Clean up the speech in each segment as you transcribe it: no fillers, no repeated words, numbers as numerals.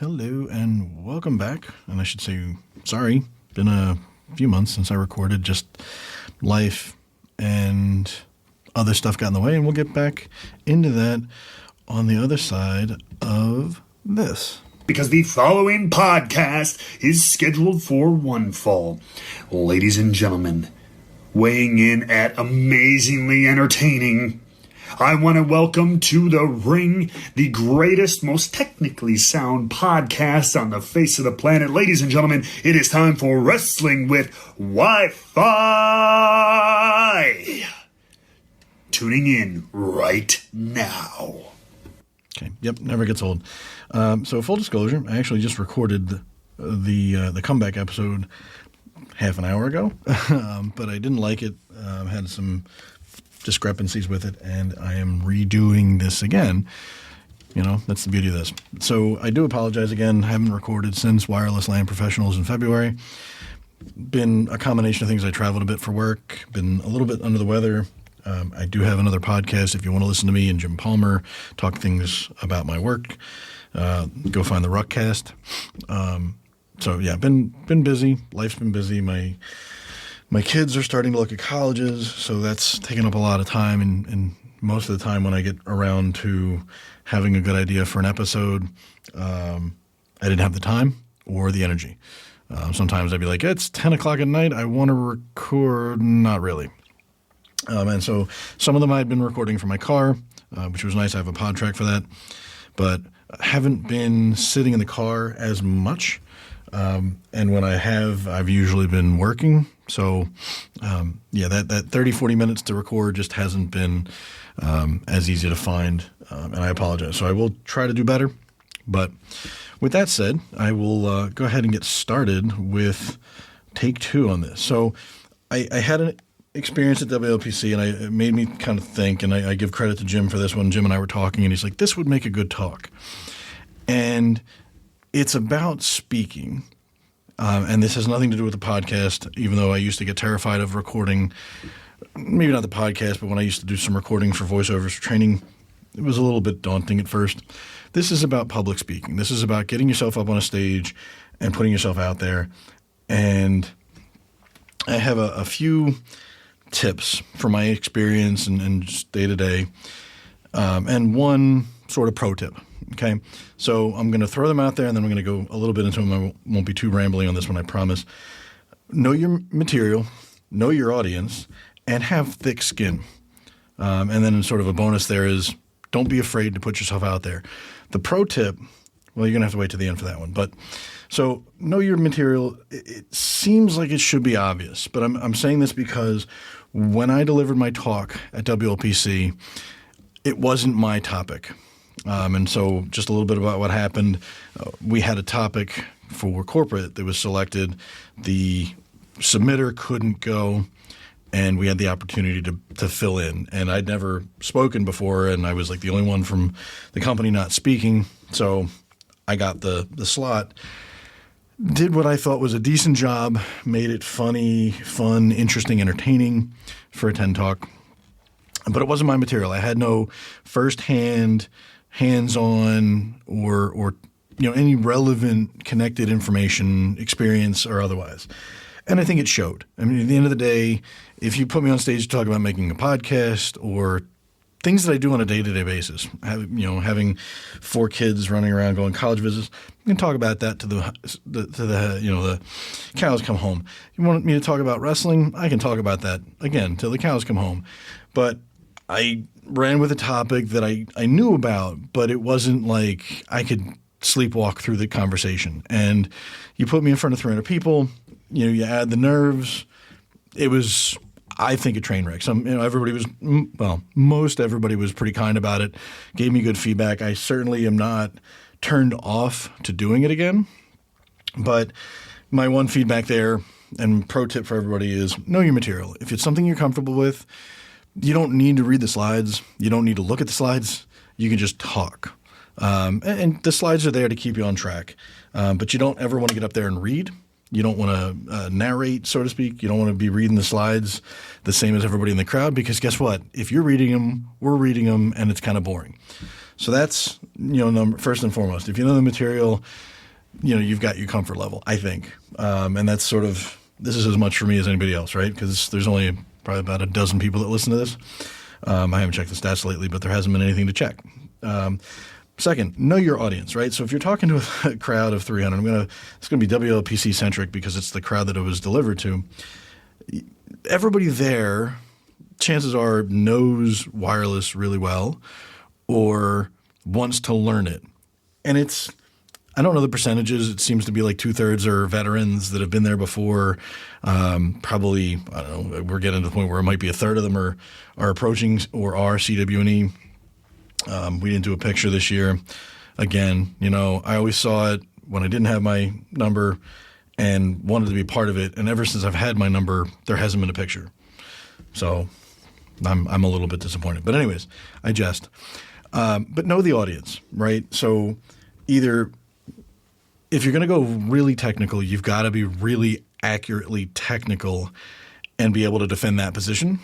Hello and welcome back. And I should say, sorry, been a few months since I recorded. Just life and other stuff got in the way, and we'll get back into that on the other side of this. Because the following podcast is scheduled for one fall. Ladies and gentlemen, weighing in at amazingly entertaining, I want to welcome to the ring the greatest, most technically sound podcast on the face of the planet. Ladies and gentlemen, it is time for Wrestling with Wi-Fi. Tuning in right now. Okay. Yep. Never gets old. So full disclosure, I actually just recorded the comeback episode half an hour ago, but I didn't like it. Had some discrepancies with it, and I am redoing this again. You know, that's the beauty of this. So I do apologize again. Haven't recorded since Wireless LAN Professionals in February. Been a combination of things. I traveled a bit for work. Been a little bit under the weather. I do have another podcast if you want to listen to me and Jim Palmer talk things about my work. Go find the Ruckcast. So yeah, been busy. Life's been busy. My kids are starting to look at colleges, so that's taking up a lot of time. And most of the time when I get around to having a good idea for an episode, I didn't have the time or the energy. Sometimes I'd be like, it's 10 o'clock at night. I want to record. Not really. And so some of them I'd been recording from my car, which was nice. I have a pod track for that. But I haven't been sitting in the car as much. And when I have, I've usually been working. So, that 30, 40 minutes to record just hasn't been as easy to find. And I apologize. So I will try to do better. But with that said, I will go ahead and get started with take two on this. So I had an experience at WLPC, and it made me kind of think, and I give credit to Jim for this one. Jim and I were talking, and he's like, this would make a good talk. And it's about speaking. And this has nothing to do with the podcast, even though I used to get terrified of recording, maybe not the podcast, but when I used to do some recording for voiceovers for training, it was a little bit daunting at first. This is about public speaking. This is about getting yourself up on a stage and putting yourself out there. And I have a few tips from my experience and just day to day, and one sort of pro tip. Okay, so I'm going to throw them out there, and then I'm going to go a little bit into them. I won't be too rambling on this one, I promise. Know your material, know your audience, and have thick skin. And then sort of a bonus there is don't be afraid to put yourself out there. The pro tip, well, you're going to have to wait to the end for that one. But so know your material. It seems like it should be obvious, but I'm saying this because when I delivered my talk at WLPC, it wasn't my topic. And so just a little bit about what happened. We had a topic for corporate that was selected. The submitter couldn't go, and we had the opportunity to fill in. And I'd never spoken before, and I was like the only one from the company not speaking. So I got the slot, did what I thought was a decent job, made it funny, fun, interesting, entertaining for a 10 talk. But it wasn't my material. I had no firsthand hands-on or any relevant connected information, experience, or otherwise. And I think it showed. I mean, at the end of the day, if you put me on stage to talk about making a podcast or things that I do on a day-to-day basis, having 4 kids running around going college visits, you can talk about that to the cows come home. You want me to talk about wrestling? I can talk about that again till the cows come home. But I ran with a topic that I knew about, but it wasn't like I could sleepwalk through the conversation. And you put me in front of 300 people, you add the nerves. It was, I think, a train wreck. Everybody was, most everybody was pretty kind about it, gave me good feedback. I certainly am not turned off to doing it again. But my one feedback there and pro tip for everybody is know your material. If it's something you're comfortable with, you don't need to read the slides. You don't need to look at the slides. You can just talk. And the slides are there to keep you on track. But you don't ever want to get up there and read. You don't want to narrate, so to speak. You don't want to be reading the slides the same as everybody in the crowd because guess what? If you're reading them, we're reading them, and it's kind of boring. So that's, first and foremost. If you know the material, you've got your comfort level, I think. And that's sort of, this is as much for me as anybody else, right? Because there's only probably about a dozen people that listen to this. I haven't checked the stats lately, but there hasn't been anything to check. Second, know your audience, right? So if you're talking to a crowd of 300, it's going to be WLPC centric because it's the crowd that it was delivered to. Everybody there, chances are, knows wireless really well or wants to learn it. And I don't know the percentages. It seems to be like 2/3 are veterans that have been there before. Probably, I don't know, we're getting to the point where it might be 1/3 of them are approaching or are CWNE. We didn't do a picture this year. Again, I always saw it when I didn't have my number and wanted to be part of it. And ever since I've had my number, there hasn't been a picture. So I'm a little bit disappointed. But anyways, I jest. But know the audience, right? So either if you're going to go really technical, you've got to be really accurately technical and be able to defend that position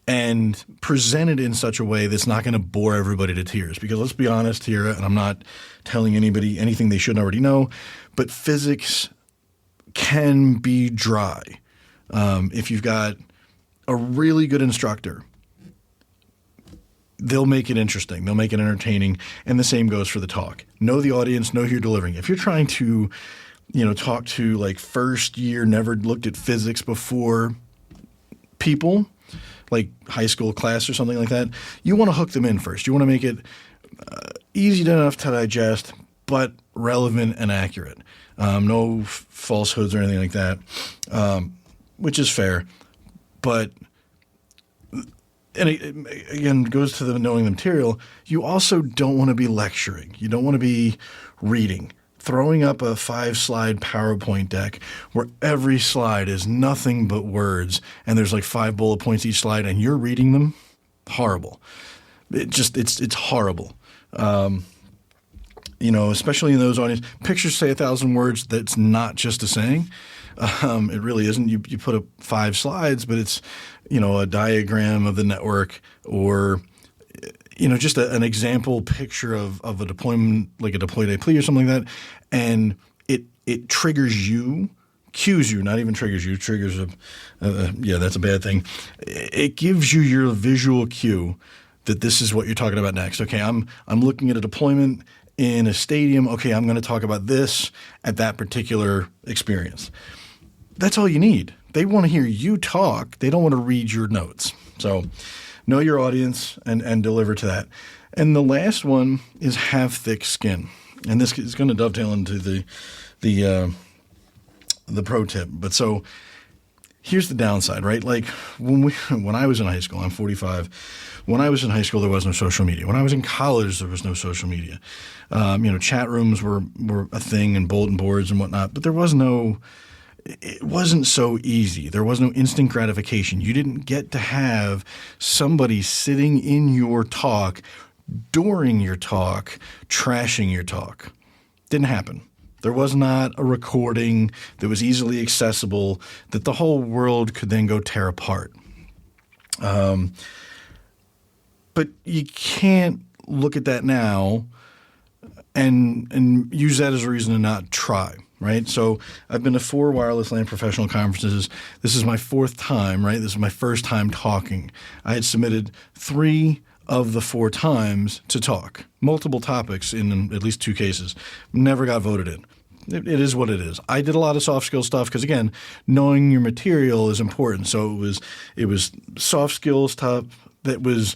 and present it in such a way that's not going to bore everybody to tears. Because let's be honest here, and I'm not telling anybody anything they shouldn't already know, but physics can be dry. If you've got a really good instructor, they'll make it interesting. They'll make it entertaining. And the same goes for the talk. Know the audience, know who you're delivering. If you're trying to, talk to like first year, never looked at physics before people, like high school class or something like that, you want to hook them in first. You want to make it easy enough to digest, but relevant and accurate. No falsehoods or anything like that, which is fair. But and it, again, goes to the knowing the material. You also don't want to be lecturing. You don't want to be reading. Throwing up a 5-slide PowerPoint deck where every slide is nothing but words and there's like 5 bullet points each slide and you're reading them, horrible. It's horrible. Especially in those audiences. Pictures say 1,000 words. That's not just a saying. It really isn't. You put up 5 slides, but it's, a diagram of the network or, just an example picture of a deployment, like a deployed AP or something like that. And it triggers you, cues you, not even triggers you, triggers that's a bad thing. It gives you your visual cue that this is what you're talking about next. Okay, I'm looking at a deployment in a stadium. Okay, I'm going to talk about this at that particular experience. That's all you need. They want to hear you talk. They don't want to read your notes. So know your audience and deliver to that. And the last one is have thick skin. And this is going to dovetail into the pro tip. But so here's the downside, right? Like when I was in high school, I'm 45. When I was in high school, there was no social media. When I was in college, there was no social media. Chat rooms were a thing and bulletin boards and whatnot, but it wasn't so easy. There was no instant gratification. You didn't get to have somebody sitting in your talk during your talk, trashing your talk. Didn't happen. There was not a recording that was easily accessible that the whole world could then go tear apart. But you can't look at that now and use that as a reason to not try, right? So I've been to 4 wireless LAN professional conferences. This is my 4th time, right? This is my first time talking. I had submitted 3 of the 4 times to talk, multiple topics in at least 2 cases. Never got voted in. It is what it is. I did a lot of soft skill stuff because, again, knowing your material is important. So it was soft skills stuff that was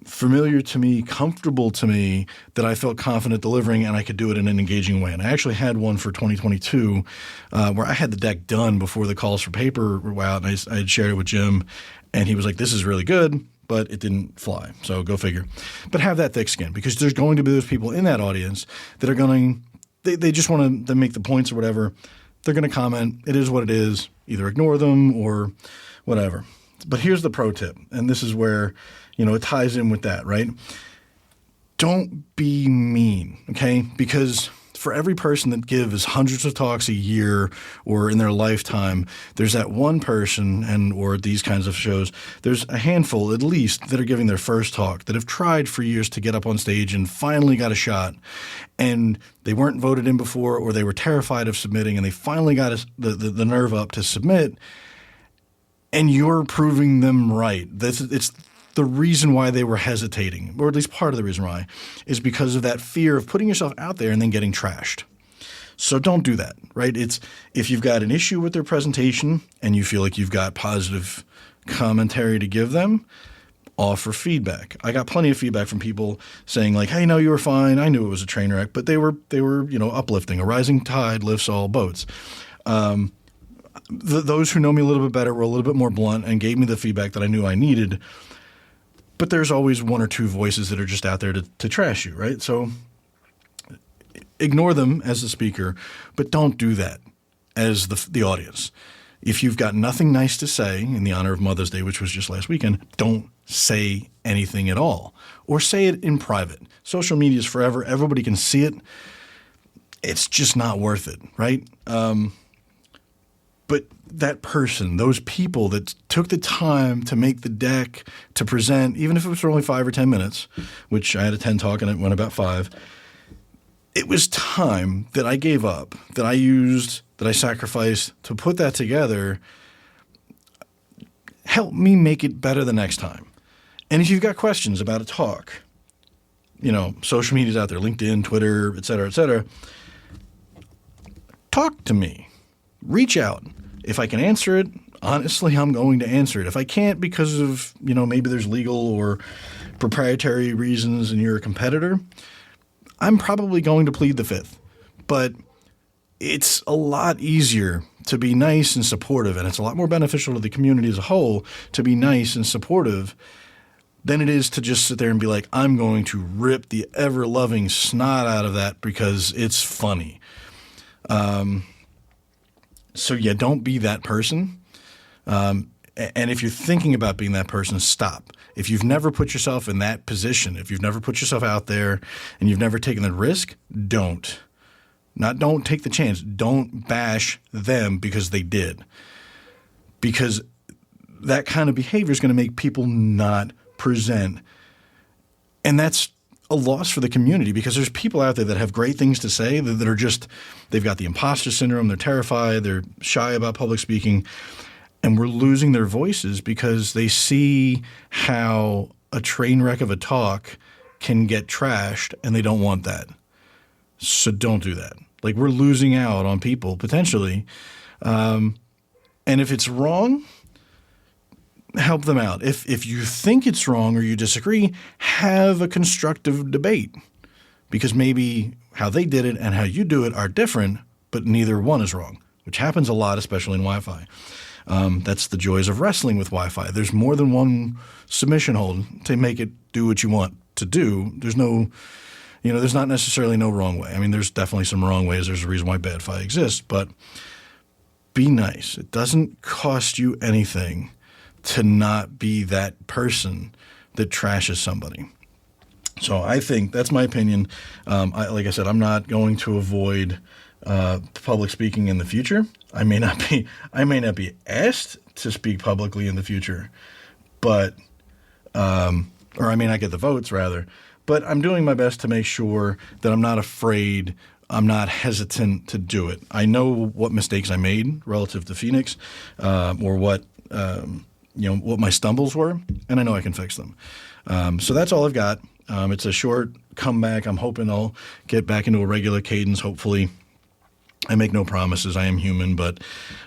familiar to me, comfortable to me, that I felt confident delivering, and I could do it in an engaging way. And I actually had one for 2022 where I had the deck done before the calls for paper were out, and I had shared it with Jim, and he was like, this is really good, but it didn't fly. So go figure. But have that thick skin, because there's going to be those people in that audience that are going – they just want to make the points or whatever. They're going to comment. It is what it is. Either ignore them or whatever. But here's the pro tip, and this is where – it ties in with that, right? Don't be mean, okay? Because for every person that gives hundreds of talks a year or in their lifetime, there's that one person or these kinds of shows, there's a handful at least that are giving their first talk that have tried for years to get up on stage and finally got a shot. And they weren't voted in before, or they were terrified of submitting, and they finally got the nerve up to submit. And you're proving them right. It's the reason why they were hesitating, or at least part of the reason why, is because of that fear of putting yourself out there and then getting trashed. So don't do that, right? It's if you've got an issue with their presentation and you feel like you've got positive commentary to give them, offer feedback. I got plenty of feedback from people saying like, "Hey, no, you were fine. I knew it was a train wreck," but they were uplifting. A rising tide lifts all boats. Those who know me a little bit better were a little bit more blunt and gave me the feedback that I knew I needed. But there's always one or two voices that are just out there to trash you, right? So ignore them as the speaker, but don't do that as the audience. If you've got nothing nice to say in the honor of Mother's Day, which was just last weekend, don't say anything at all, or say it in private. Social media is forever. Everybody can see it. It's just not worth it, right? But that person, those people that took the time to make the deck, to present, even if it was for only 5 or 10 minutes, which I had a 10 talk and it went about 5, it was time that I gave up, that I used, that I sacrificed to put that together. Help me make it better the next time. And if you've got questions about a talk, social media's out there, LinkedIn, Twitter, et cetera, talk to me. Reach out. If I can answer it, honestly, I'm going to answer it. If I can't because of, maybe there's legal or proprietary reasons and you're a competitor, I'm probably going to plead the fifth. But it's a lot easier to be nice and supportive, and it's a lot more beneficial to the community as a whole to be nice and supportive than it is to just sit there and be like, I'm going to rip the ever-loving snot out of that because it's funny. So yeah, don't be that person. And if you're thinking about being that person, stop. If you've never put yourself in that position, if you've never put yourself out there and you've never taken the risk, don't. Don't take the chance. Don't bash them because they did. Because that kind of behavior is going to make people not present. And that's a loss for the community because there's people out there that have great things to say that are just – they've got the imposter syndrome. They're terrified. They're shy about public speaking. And we're losing their voices because they see how a train wreck of a talk can get trashed and they don't want that. So don't do that. Like we're losing out on people potentially. And if it's wrong – help them out. If you think it's wrong or you disagree, have a constructive debate because maybe how they did it and how you do it are different, but neither one is wrong, which happens a lot, especially in Wi-Fi. That's the joys of wrestling with Wi-Fi. There's more than one submission hold to make it do what you want to do. There's no, there's not necessarily no wrong way. I mean, there's definitely some wrong ways. There's a reason why bad fi exists, but be nice. It doesn't cost you anything to not be that person that trashes somebody. So I think that's my opinion. Like I said, I'm not going to avoid public speaking in the future. I may not be asked to speak publicly in the future, but or I may not get the votes rather. But I'm doing my best to make sure that I'm not afraid. I'm not hesitant to do it. I know what mistakes I made relative to Phoenix, or what my stumbles were, and I know I can fix them. So that's all I've got. It's a short comeback. I'm hoping I'll get back into a regular cadence, hopefully. I make no promises. I am human. But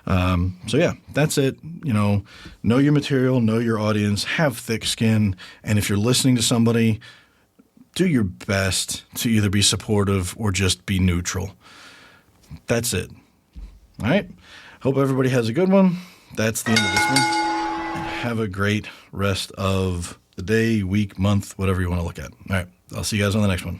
so, yeah, that's it. Know your material, know your audience, have thick skin. And if you're listening to somebody, do your best to either be supportive or just be neutral. That's it. All right. Hope everybody has a good one. That's the end of this one. Have a great rest of the day, week, month, whatever you want to look at. All right. I'll see you guys on the next one.